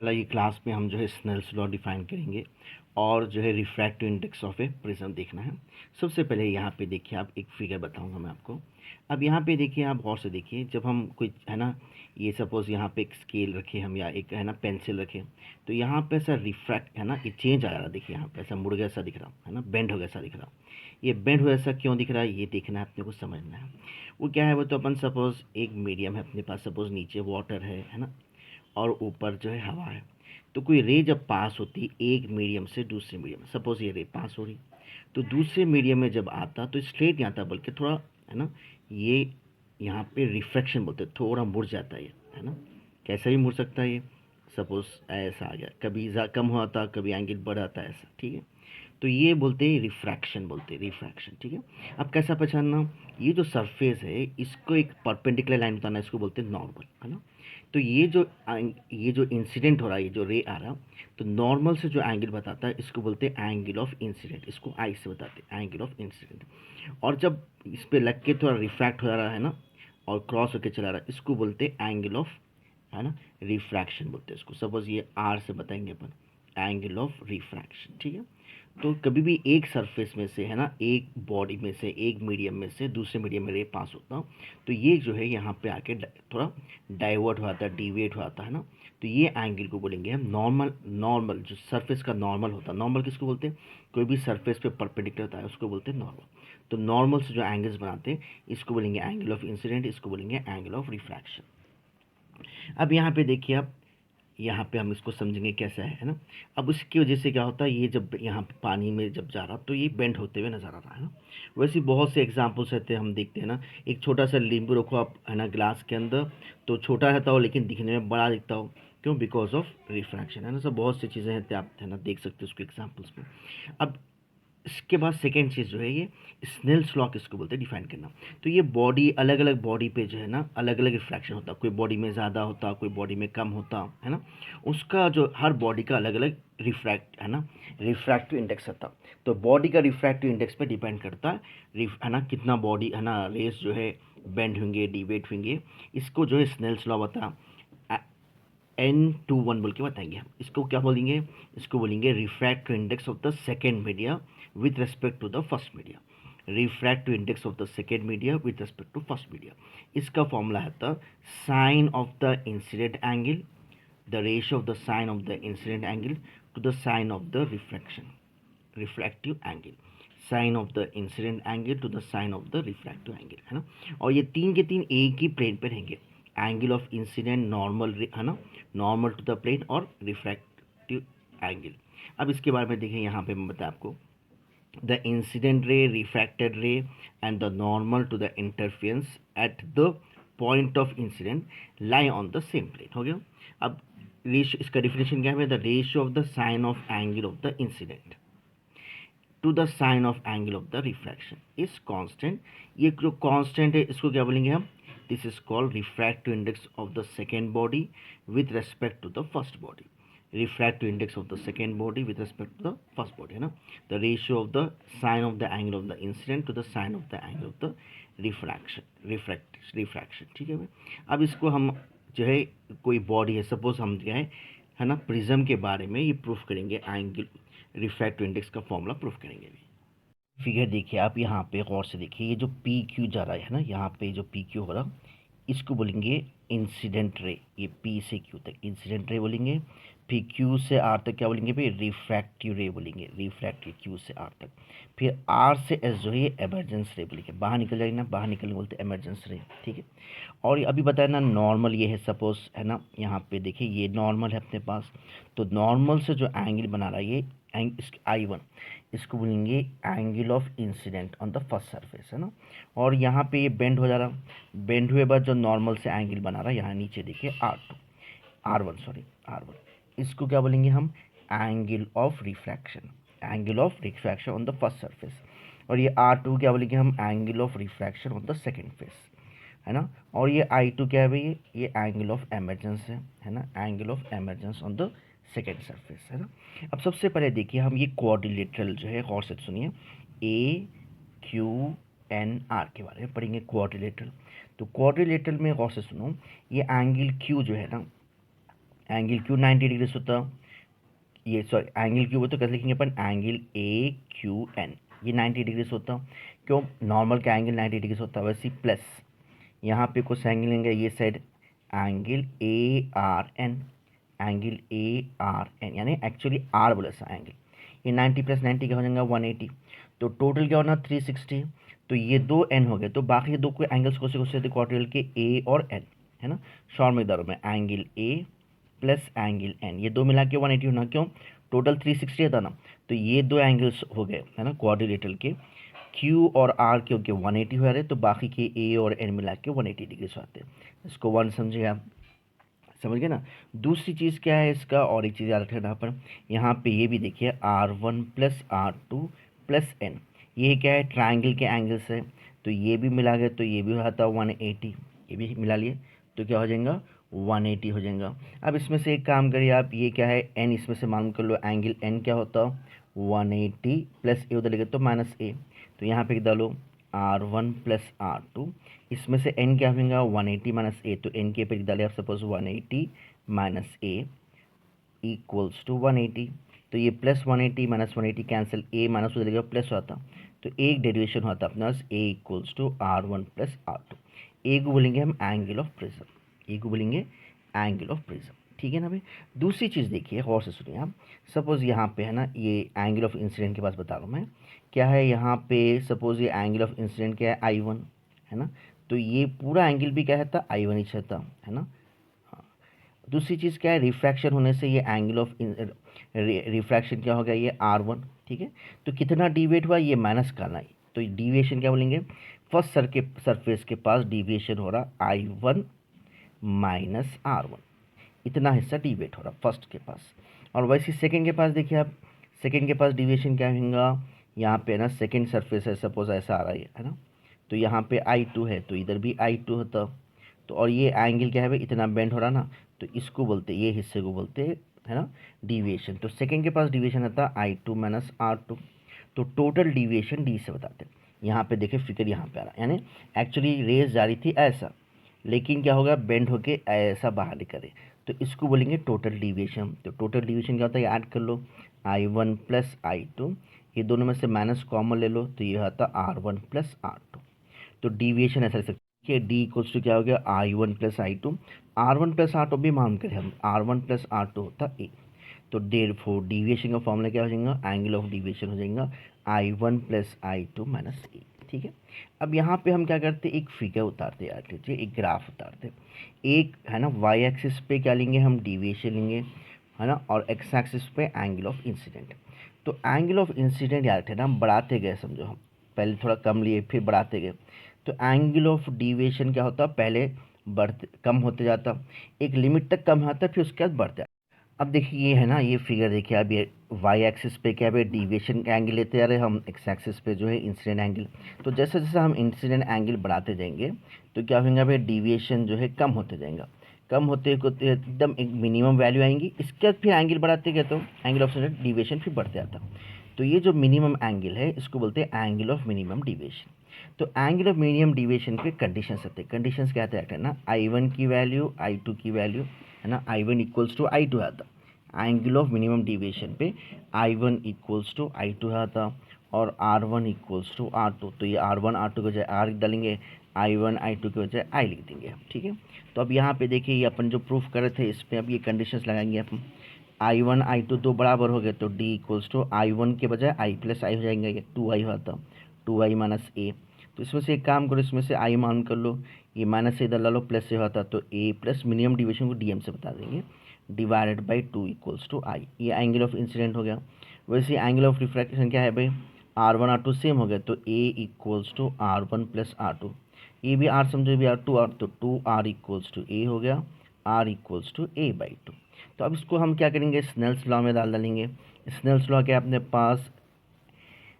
वाला ये क्लास में हम जो है स्नेल्स लॉ डिफाइन करेंगे और जो है refractive index of a prism देखना है। सबसे पहले यहाँ पे देखिए, आप एक फिगर बताऊंगा मैं आपको। अब यहाँ पे देखिए, आप गौर से देखिए, जब हम कोई है ना, ये सपोज़ यहाँ पे एक स्केल रखे हम या एक है ना पेंसिल रखें, तो यहाँ पे ऐसा रिफ्रैक्ट है ना, ये चेंज आ रहा है। देखिए यहाँ पे ऐसा मुड़ गया सा दिख रहा है ना, बेंड हो गया सा दिख रहा। ये बेंड हो गया सा क्यों दिख रहा है, ये देखना है अपने को, समझना है। वो क्या है, वो तो अपन सपोज़ एक मीडियम है अपने पास, सपोज़ नीचे वाटर है ना, और ऊपर जो है हवा है। तो कोई रे जब पास होती है एक मीडियम से दूसरे मीडियम में, सपोज ये रे पास हो रही, तो दूसरे मीडियम में जब आता तो स्ट्रेट नहीं आता, बल्कि थोड़ा है ना, ये यहाँ पे रिफ्रैक्शन बोलते हैं, थोड़ा मुड़ जाता है ना। कैसे भी मुड़ सकता है ये, सपोज ऐसा आ गया, कभी कम होता, कभी एंगल बढ़ आता है, ऐसा, ठीक है। तो ये बोलते हैं रिफ्रैक्शन, बोलते हैं रिफ्रैक्शन, ठीक है। अब कैसा पहचानना, ये जो सरफेस है इसको एक परपेंडिकुलर लाइन बताना, इसको बोलते हैं नॉर्मल, है ना। तो ये जो इंसिडेंट हो रहा है, ये जो रे आ रहा, तो नॉर्मल से जो एंगल बताता है इसको बोलते हैं एंगल ऑफ इंसिडेंट, इसको आई से बताते हैं एंगल ऑफ इंसिडेंट। और जब इस पे लग के थोड़ा रिफ्रैक्ट हो रहा है ना, और क्रॉस होकर चला रहा है, इसको बोलते हैं एंगल ऑफ, है ना, रिफ्रैक्शन बोलते हैं इसको। सपोज ये आर से बताएंगे अपन, एंगल ऑफ रिफ्रैक्शन, ठीक है। तो कभी भी एक सरफेस में से है ना, एक बॉडी में से, एक मीडियम में से दूसरे मीडियम में रे पास होता हूँ, तो ये जो है यहाँ पे आके थोड़ा डाइवर्ट हो जाता है, डिविएट हो जाता है ना। तो ये एंगल को बोलेंगे हम नॉर्मल। नॉर्मल जो सरफेस का नॉर्मल होता है, नॉर्मल किसको बोलते हैं, कोई भी सरफेस पे परपेंडिकुलर होता है उसको बोलते हैं नॉर्मल। तो नॉर्मल से जो एंगल्स बनाते हैं इसको बोलेंगे एंगल ऑफ इंसिडेंट, इसको बोलेंगे एंगल ऑफ रिफ्रैक्शन। अब यहाँ पे देखिए, अब यहाँ पे हम इसको समझेंगे कैसा है ना। अब उसकी वजह से क्या होता है, ये जब यहाँ पे पानी में जब जा रहा तो ये बेंड होते हुए नज़र आ रहा है ना। वैसे बहुत से एग्जांपल्स रहते हैं, हम देखते हैं ना, एक छोटा सा नींबू रखो आप है ना ग्लास के अंदर, तो छोटा रहता हो लेकिन दिखने में बड़ा दिखता हो, क्यों, बिकॉज ऑफ रिफ्रैक्शन, है ना। सब बहुत सी चीज़ें हैं, आप है ना देख सकते हो उसके एग्जाम्पल्स में। अब इसके बाद सेकेंड चीज़ जो है, ये स्नेल्स लॉ किसको बोलते हैं, डिफाइन करना। तो ये बॉडी, अलग अलग बॉडी पे जो है ना अलग अलग रिफ्रैक्शन होता है, कोई बॉडी में ज़्यादा होता, कोई बॉडी में कम होता, है ना। उसका जो हर बॉडी का अलग अलग रिफ्रैक्ट है ना, रिफ्रैक्टिव इंडेक्स होता। तो बॉडी का रिफ्रैक्टिव इंडेक्स पे डिपेंड करता है, है ना, कितना बॉडी है ना रेस जो है बेंड होंगे, डिवेट होंगे। इसको जो है स्नेल्स लॉ बता N21 बोल के बताएंगे हम। इसको क्या बोलेंगे, इसको बोलेंगे refractive index of the second media with respect to the first media. Refractive index of the second media with respect to first media. इसका फॉर्मूला है the sine of the incident angle, the ratio of the sine of the incident angle to the sine of the refraction, refractive angle, sine of the incident angle to the sine of the refractive angle, है ना। और ये तीन के तीन एक ही plane पे रहेंगे, एंगल ऑफ इंसिडेंट नॉर्मल, है ना, नॉर्मल टू द प्लेन, और रिफ्रैक्टिव एंगल। अब इसके बारे में देखें, यहाँ पे मैं बताया आपको, the incident ray, refracted ray and the normal to the interference at the point of incident lie on the same plane, हो गया। अब रेशियो, इसका डिफिनेशन क्या है, the ratio of the sine of angle of the incident to the sine of angle of the refraction is constant. ये जो constant है इसको क्या बोलेंगे हम, this is called refractive index of the second body with respect to the first body. Refractive index of the second body with respect to the first body, है ना। The ratio of the sine of the angle of the incident to the sine of the angle of the refraction, ठीक है भाई। अब इसको हम जो है, कोई बॉडी है, सपोज हम क्या है ना, प्रिज्म के बारे में ये प्रूफ करेंगे, एंगल रिफ्रैक्टिव इंडेक्स का फॉर्मूला प्रूफ करेंगे अभी। फिगर देखिए आप, यहाँ पे गौर से देखिए, ये जो पी क्यू जा रहा है ना, यहाँ पे जो पी क्यू हो रहा, इसको बोलेंगे इंसिडेंट रे। ये पी से क्यू तक इंसिडेंट रे बोलेंगे, फिर क्यू से आर तक क्या बोलेंगे भाई, रिफ्रैक्टिव रे बोलेंगे, रिफ्रैक्टिव क्यू से आर तक। फिर आर से एस जो है एमरजेंस रे बोलेंगे, बाहर निकल जाएगी ना, बाहर निकलने बोलते हैं एमरजेंस रे, ठीक है। और अभी बताया ना नॉर्मल ये है, सपोज है ना, यहाँ पे देखिए ये नॉर्मल है अपने पास, तो नॉर्मल से जो एंगल बना रहा है ये I1, इसको बोलेंगे angle of incident on the first surface, है ना। और यहाँ पे ये बेंड हो जा रहा, बेंड हुए बाद जो नॉर्मल से एंगल बना रहा है, यहाँ नीचे देखिए R1, इसको क्या बोलेंगे हम, angle of refraction, angle of refraction on the first surface. और ये R2 क्या बोलेंगे हम, angle of refraction on the second face, है ना। और ये I2 क्या है भाई, ये एंगल ऑफ एमरजेंस है ना, angle of emergence on the second surface, है ना। अब सबसे पहले देखिए हम ये क्वाड्रिलेटरल जो है, गौर से सुनिए, AQNR के बारे में पढ़ेंगे, क्वाड्रिलेटरल। तो क्वाड्रिलेटरल में गौर से सुनो, ये एंगल Q जो है ना, एंगल क्यू 90 डिग्री होता, ये सॉरी एंगल क्यू तो कैसे लिखेंगे अपन, एंगल ए क्यू एन, ये 90 डिग्री होता। क्यों, नॉर्मल का एंगल 90 डिग्री होता है, वैसे प्लस यहाँ पे कुछ एंगल लेंगे ये साइड, angle A R N, angle A R N, यानी एक्चुअली आर बोले सा एंगल, ये 90 प्लस 90 क्या हो जाएगा 180, तो टोटल क्या होना 360। तो ये दो एन हो गए, तो बाकी दो कोई एंगल्स कौन से क्वाड्रिल के ए और एन, है ना, शॉर्ट में दारों में angle A plus angle N, ये दो मिला के 180 होना, क्यों टोटल 360 था ना, तो ये दो एंगल्स हो गए है ना क्वाड्रिलेटरल के, क्यू और आर के होके 180 हो रहे, तो बाकी के ए और एन मिला के 180 डिग्री आते हैं। इसको वन समझे आप, समझ गए ना। दूसरी चीज़ क्या है इसका, और एक चीज़ याद रखना पर, यहाँ पे ये भी देखिए R1 plus R2 plus N, ये क्या है ट्राइंगल के एंगल्स है, तो ये भी मिला गया तो ये भी हो जाता 180, ये भी मिला लिए तो क्या हो जाएगा 180 हो जाएगा। अब इसमें से एक काम करिए आप, ये क्या है एन, इसमें से मालूम कर लो एंगल एन क्या होता 180 प्लस ए उधर लगे तो माइनस ए, तो यहाँ पे डालो R1 प्लस R2, इसमें से n क्या होगा 180 माइनस ए, तो n के पे डाले आप suppose 180 minus A equals to 180, तो ये plus 180 minus 180 cancel, A minus हो जाएगा प्लस होता, तो एक डेरिवेशन होता अपने पास A equals to R1 plus R2, A को बोलेंगे हम एंगल ऑफ प्रिज्म, ए को बोलेंगे एंगल ऑफ प्रिज्म, ठीक है ना भाई। दूसरी चीज़ देखिए गौर से सुनिए आप, सपोज़ यहाँ पे है ना ये एंगल ऑफ इंसिडेंट के पास बता रहा हूँ मैं, क्या है यहाँ पे सपोज़ ये एंगल ऑफ इंसिडेंट क्या है I1, है ना, तो ये पूरा एंगल भी क्या है था I1 ही रहता है ना। हाँ, दूसरी चीज़ क्या है, रिफ्रैक्शन होने से ये एंगल ऑफ रिफ्रैक्शन क्या हो गया ये R1, ठीक है, तो कितना डिविएट हुआ ये माइनस करना है, तो डिविएशन क्या बोलेंगे, फर्स्ट सरफेस के पास डिविएशन हो रहा I1 माइनस R1, इतना हिस्सा डिविएट हो रहा फर्स्ट के पास। और वैसे सेकंड के पास देखिए आप, सेकंड के पास डिविएशन क्या होगा, यहाँ पे ना सेकंड सरफेस है सपोज ऐसा आ रहा है ना, तो यहाँ पे I2 है तो इधर भी I2 होता, तो और ये एंगल क्या है भाई इतना बेंड हो रहा ना, तो इसको बोलते ये हिस्से को बोलते है ना डिविएशन। तो सेकंड के पास डिविएशन आता I2 माइनस R2, तो टोटल डिविएशन डी से बताते हैं। यहाँ पे देखिए फिगर यहाँ पे आ रहा है, यानी एक्चुअली रेस जा रही थी ऐसा, लेकिन क्या होगा बेंड होके ऐसा बाहर निकले, तो इसको बोलेंगे टोटल डिविएशन। तो टोटल डिविएशन क्या होता है ऐड कर लो I1 प्लस I2, ये दोनों में से माइनस कॉमन ले लो तो ये आता R1 प्लस R2, तो डिविएशन ऐसा लिख सकते हैं डी इक्वल्स टू क्या हो गया I1 plus I2, R1 plus R2 भी मालूम करें हम, R1 प्लस R2 होता ए, तो देयरफॉर डिविएशन का फॉर्मूला क्या हो जाएगा, एंगल ऑफ डिविएशन हो जाएगा I1 प्लस I2 माइनस ए, ठीक है। अब यहाँ पे हम क्या करते हैं एक फिगर उतारते याद लीजिए, एक ग्राफ उतारते, एक है ना वाई एक्सिस पे क्या लेंगे हम डिविएशन लेंगे, है ना, और एक्स एक्सिस पे एंगल ऑफ इंसिडेंट। तो एंगल ऑफ इंसिडेंट याद थे ना हम बढ़ाते गए, समझो हम पहले थोड़ा कम लिए फिर बढ़ाते गए, तो एंगल ऑफ डिविएशन क्या होता पहले बढ़ते कम होते जाता, एक लिमिट तक कम होता फिर उसके बाद बढ़ता। अब देखिए ये है ना ये फिगर देखिए, अब ये वाई एक्सिस पे क्या है डिविएशन का एंगल लेते आ रहे हम, एक्स एक्सिस पे जो है इंसिडेंट एंगल, तो जैसे जैसे हम इंसिडेंट एंगल बढ़ाते जाएंगे तो क्या होगा भाई डिविएशन जो है कम होते जाएगा, कम होते होते एकदम एक मिनिमम वैल्यू आएंगी, इसके बाद फिर एंगल बढ़ाते गए तो एंगल ऑफ डिविएशन फिर बढ़ते आता, तो ये जो मिनिमम एंगल है इसको बोलते हैं एंगल ऑफ मिनिमम डिविएशन। तो एंगल ऑफ मिनिमम डिविएशन पे कंडीशंस आते हैं, कंडीशंस क्या आते हैं ना I1 की वैल्यू I2 की वैल्यू, है ना, I1 इक्वल्स टू I2 आता, एंगल ऑफ मिनिमम डिविएशन पे I1 इक्वल्स टू I2 आता, और R1 इक्वल्स टू R2, तो ये R1 R2 के बजाय R डालेंगे, I1 I2 के बजाय I लिख देंगे, ठीक है। तो अब यहाँ पे देखिए ये अपन जो प्रूफ कर रहे थे इस पर अब ये कंडीशंस लगाएंगे अपन, I1 I2 दो बराबर हो गए तो D इक्वल्स टू I1 के बजाय I प्लस I हो जाएंगे, ये 2I होता 2I माइनस ए, तो इसमें से एक काम करो इसमें से I मान कर लो, ये माइनस से इधर ला लो प्लस से होता, तो A प्लस मिनिमम डिविएशन को DM से बता देंगे divided by 2 equals to I, ये एंगल ऑफ इंसिडेंट हो गया। वैसे एंगल ऑफ रिफ्रैक्शन क्या है भाई R1 R2 सेम हो गया, तो A equals to R1 plus R2, ये भी R समझो भी R2 R, तो 2R इक्वल्स टू A हो गया, R equals to A by 2। तो अब इसको हम क्या करेंगे स्नेल्स लॉ में डालेंगे, स्नेल्स लॉ क्या अपने पास,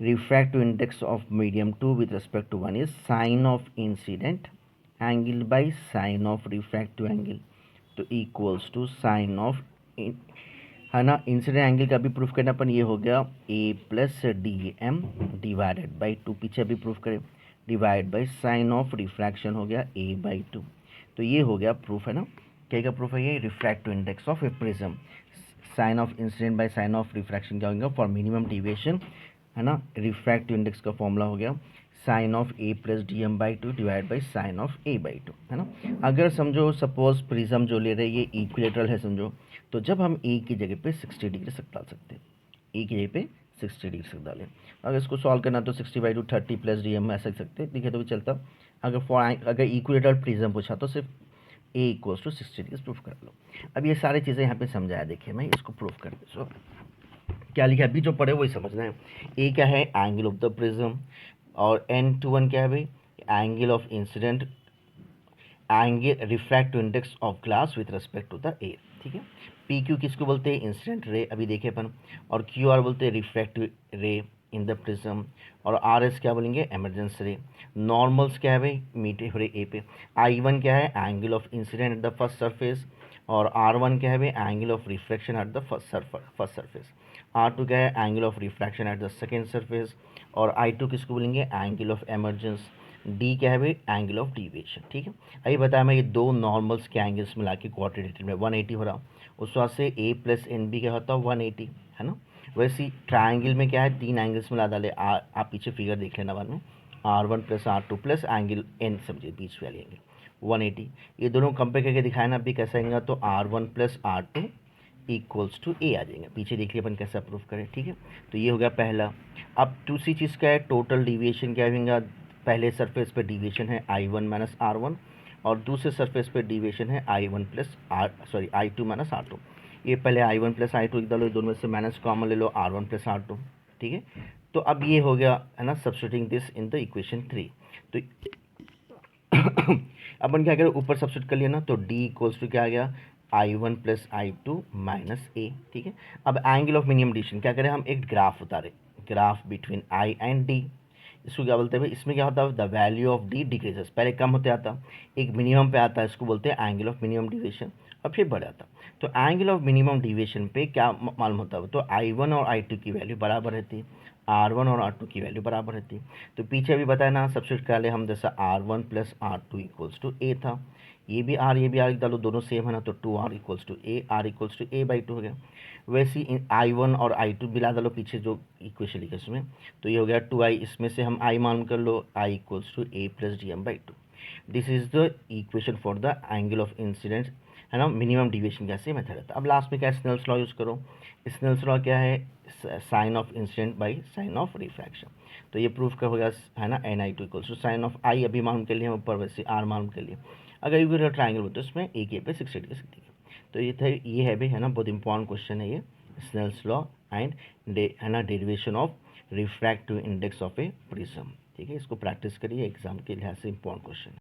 refractive index of medium 2 with respect to 1 is sine of incident angle by sine of refractive angle, तो equals to sine of है ना इंसिडेंट एंगल का भी प्रूफ करना अपन, ये हो गया a plus D M divided by 2, पीछे भी प्रूफ करें divide by sine of refraction हो गया a बाई 2, तो ये हो गया प्रूफ है ना क्या का प्रूफ है ये, refractive index of a prism, sine of incident by sine of refraction क्या होगा फॉर मिनिमम डिविएशन, है ना। रिफ्रैक्टिव इंडेक्स का फॉर्मूला हो गया sine of A plus D M by two divide by sine of A by two, है ना। अगर समझो सपोज प्रिज्म जो ले रहे हैं ये इक्विलेटरल है समझो, तो जब हम ए की जगह पे 60 डिग्री तक डाल सकते हैं, ए की जगह पे 60 डिग्री तक डालें। अगर इसको सॉल्व करना तो 60/2 30 प्लस डी एम ऐसा सकते हैं, दिखे तो भी चलता। अगर इक्विलेटरल प्रिज्म पूछा तो सिर्फ ए इक्वल्स टू 60 डिग्री प्रूफ कर लो। अब ये सारी चीज़ें यहाँ पे समझाया, देखिए मैं इसको प्रूफ कर दे। सो क्या लिखा अभी जो पढ़े वही समझना है। ए क्या है, एंगल ऑफ द प्रिज्म, और N21 क्या है भाई, angle of incident, angle refractive index of glass with respect to the air, ठीक है। पी क्यू किसको बोलते हैं, इंसिडेंट रे, अभी देखे अपन, और क्यू आर बोलते हैं रिफ्रैक्टिव रे इन द प्रिज्म, और आर एस क्या बोलेंगे, एमरजेंस रे। नॉर्मल्स क्या है भाई, मीटे हो रहे ए पे। आई वन क्या है, angle of incident at the first surface, और आर वन क्या है भाई, angle of refraction at the first surface. R two क्या है, angle of refraction at the second surface, और आई टू किसको बोलेंगे, एंगल ऑफ एमरजेंस। डी क्या है भाई, एंगल ऑफ डिविएशन, ठीक है। अभी बताया मैं ये दो नॉर्मल्स के एंगल्स मिला के क्वाड्रेटिक में 180 हो रहा, उस वजह से ए प्लस एन बी क्या होता है 180, है ना। वैसे ट्राइंगल में क्या है, तीन एंगल्स मिला डाले, आप पीछे फिगर देख लेना बाद में, R1 plus R2 plus angle N, समझिए बीच वाले एंगल 180, ये दोनों कंपेयर करके दिखाया ना अभी कैसा आएगा, तो R1 plus R2 equals to A आ जाएंगे। पीछे देखिए अपन कैसे अप्रूव करें, ठीक है। तो ये हो गया पहला। अब दूसरी चीज़ क्या है, टोटल डिविएशन क्या होगा, पहले सरफेस पे डिविएशन है I1 माइनस R1, और दूसरे सरफेस पे डिविएशन है I1 plus I2 minus R2। ये पहले I1 प्लस I2 एक डालो, दोनों में से माइनस कॉमन ले लो, R1 प्लस R2, ठीक है। तो अब ये हो गया, है ना, substituting this in the equation 3। तो अपन क्या करें, ऊपर सब्स्टिट्यूट कर लिया ना, तो D इक्वल्स टू क्या आ गया, I1 प्लस I2 माइनस ए, ठीक है। अब एंगल ऑफ मिनिमम डिविएशन क्या करें, हम एक ग्राफ उतारे, graph between I and D। इसको क्या बोलते हैं भाई, इसमें क्या होता है, the value of D decreases, पहले कम होते आता, एक मिनिमम पे आता है, इसको बोलते हैं एंगल ऑफ मिनिमम डिविएशन, और फिर बढ़ जाता। तो एंगल ऑफ मिनिमम डिविएशन पे क्या मालूम होता है, तो I1 और I2 की वैल्यू बराबर रहती है, R1 और R2 की वैल्यू बराबर रहती है। तो पीछे अभी बताया ना, सब्स्टिट्यूट कर ले हम, जैसा R1 plus R2 equals to ए था, ये भी R डालो, दोनों सेम है ना, तो 2R equals to A, R equals to A by 2 हो गया। वैसे ही I1 और I2 मिला डालो पीछे जो इक्वेशन लिखा इसमें, तो ये हो गया 2I, इसमें से हम I मालूम कर लो, I equals to A plus D M by 2। This is the equation for the angle of incidence, है ना, मिनिमम डिविएशन कैसे मेथड है। अब लास्ट में क्या है, स्नेल्स लॉ यूज़ करो। स्नेल्स लॉ क्या है, sine of incident by sine of refraction. तो ये प्रूफ का हो गया, है ना, NI2 equals to sine of I, अभी मालूम कर लिए हम ऊपर, वैसे R मालूम कर लिए। अगर इक्विलेटरल ट्रायंगल हो तो इसमें एक पे 60 डिग्री सकती है। तो ये था, ये है भाई, है ना, बहुत इंपॉर्टेंट क्वेश्चन है ये, स्नेल्स लॉ एंड है ना derivation of refractive index of a prism, ठीक है। इसको प्रैक्टिस करिए, एग्जाम के लिहाज से इंपॉर्टेंट क्वेश्चन है।